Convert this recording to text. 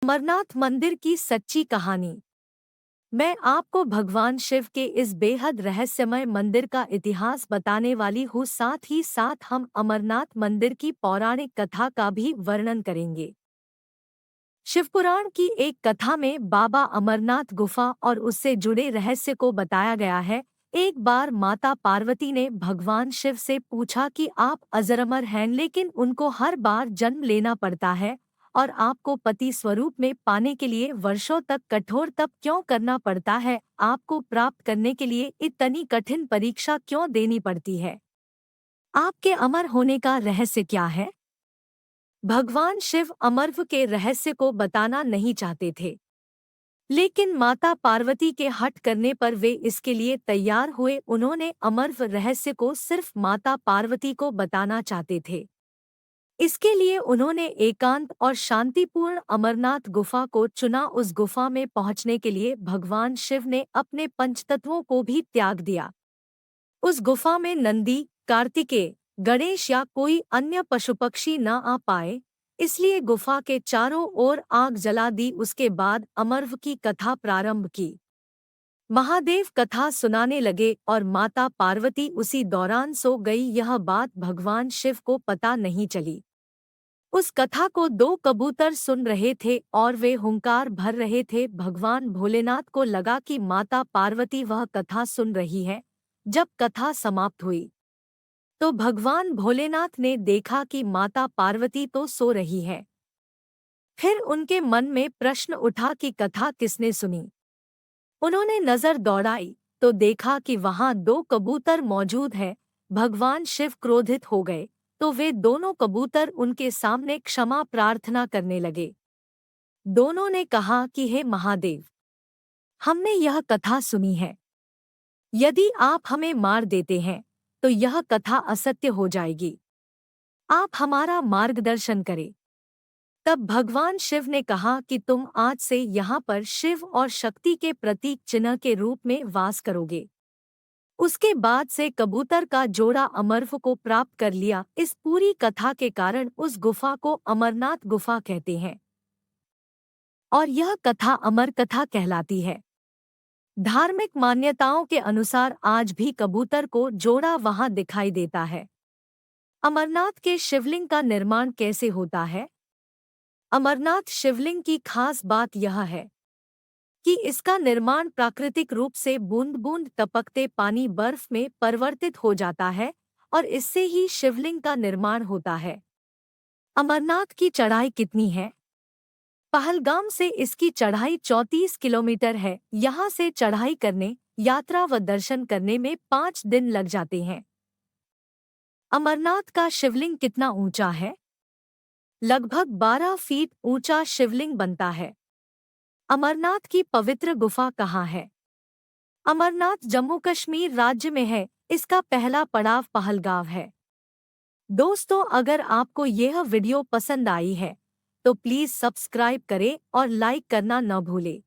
अमरनाथ मंदिर की सच्ची कहानी। मैं आपको भगवान शिव के इस बेहद रहस्यमय मंदिर का इतिहास बताने वाली हूँ। साथ ही साथ हम अमरनाथ मंदिर की पौराणिक कथा का भी वर्णन करेंगे। शिवपुराण की एक कथा में बाबा अमरनाथ गुफा और उससे जुड़े रहस्य को बताया गया है। एक बार माता पार्वती ने भगवान शिव से पूछा कि आप अजरअमर हैं, लेकिन उनको हर बार जन्म लेना पड़ता है और आपको पति स्वरूप में पाने के लिए वर्षों तक कठोर तप क्यों करना पड़ता है? आपको प्राप्त करने के लिए इतनी कठिन परीक्षा क्यों देनी पड़ती है? आपके अमर होने का रहस्य क्या है? भगवान शिव अमरत्व के रहस्य को बताना नहीं चाहते थे, लेकिन माता पार्वती के हट करने पर वे इसके लिए तैयार हुए। उन्होंने अमरत्व रहस्य को सिर्फ माता पार्वती को बताना चाहते थे। इसके लिए उन्होंने एकांत और शांतिपूर्ण अमरनाथ गुफा को चुना। उस गुफा में पहुंचने के लिए भगवान शिव ने अपने पंचतत्वों को भी त्याग दिया। उस गुफा में नंदी, कार्तिकेय, गणेश या कोई अन्य पशु पक्षी न आ पाए, इसलिए गुफा के चारों ओर आग जला दी। उसके बाद अमरत्व की कथा प्रारंभ की। महादेव कथा सुनाने लगे और माता पार्वती उसी दौरान सो गई। यह बात भगवान शिव को पता नहीं चली। उस कथा को दो कबूतर सुन रहे थे और वे हुंकार भर रहे थे। भगवान भोलेनाथ को लगा कि माता पार्वती वह कथा सुन रही है। जब कथा समाप्त हुई तो भगवान भोलेनाथ ने देखा कि माता पार्वती तो सो रही है। फिर उनके मन में प्रश्न उठा कि कथा किसने सुनी। उन्होंने नजर दौड़ाई तो देखा कि वहां दो कबूतर मौजूद हैं। भगवान शिव क्रोधित हो गए तो वे दोनों कबूतर उनके सामने क्षमा प्रार्थना करने लगे। दोनों ने कहा कि हे महादेव, हमने यह कथा सुनी है। यदि आप हमें मार देते हैं तो यह कथा असत्य हो जाएगी। आप हमारा मार्गदर्शन करें। तब भगवान शिव ने कहा कि तुम आज से यहाँ पर शिव और शक्ति के प्रतीक चिन्ह के रूप में वास करोगे। उसके बाद से कबूतर का जोड़ा अमरत्व को प्राप्त कर लिया। इस पूरी कथा के कारण उस गुफा को अमरनाथ गुफा कहते हैं और यह कथा अमर कथा कहलाती है। धार्मिक मान्यताओं के अनुसार आज भी कबूतर को जोड़ा वहां दिखाई देता है। अमरनाथ के शिवलिंग का निर्माण कैसे होता है? अमरनाथ शिवलिंग की खास बात यह है कि इसका निर्माण प्राकृतिक रूप से बूंद बूंद टपकते पानी बर्फ में परिवर्तित हो जाता है और इससे ही शिवलिंग का निर्माण होता है। अमरनाथ की चढ़ाई कितनी है? पहलगाम से इसकी चढ़ाई 34 किलोमीटर है। यहाँ से चढ़ाई करने, यात्रा व दर्शन करने में 5 दिन लग जाते हैं। अमरनाथ का शिवलिंग कितना ऊंचा है? लगभग 12 फीट ऊंचा शिवलिंग बनता है। अमरनाथ की पवित्र गुफा कहाँ है? अमरनाथ जम्मू कश्मीर राज्य में है। इसका पहला पड़ाव पहलगाम है। दोस्तों, अगर आपको यह वीडियो पसंद आई है तो प्लीज़ सब्सक्राइब करें और लाइक करना न भूलें।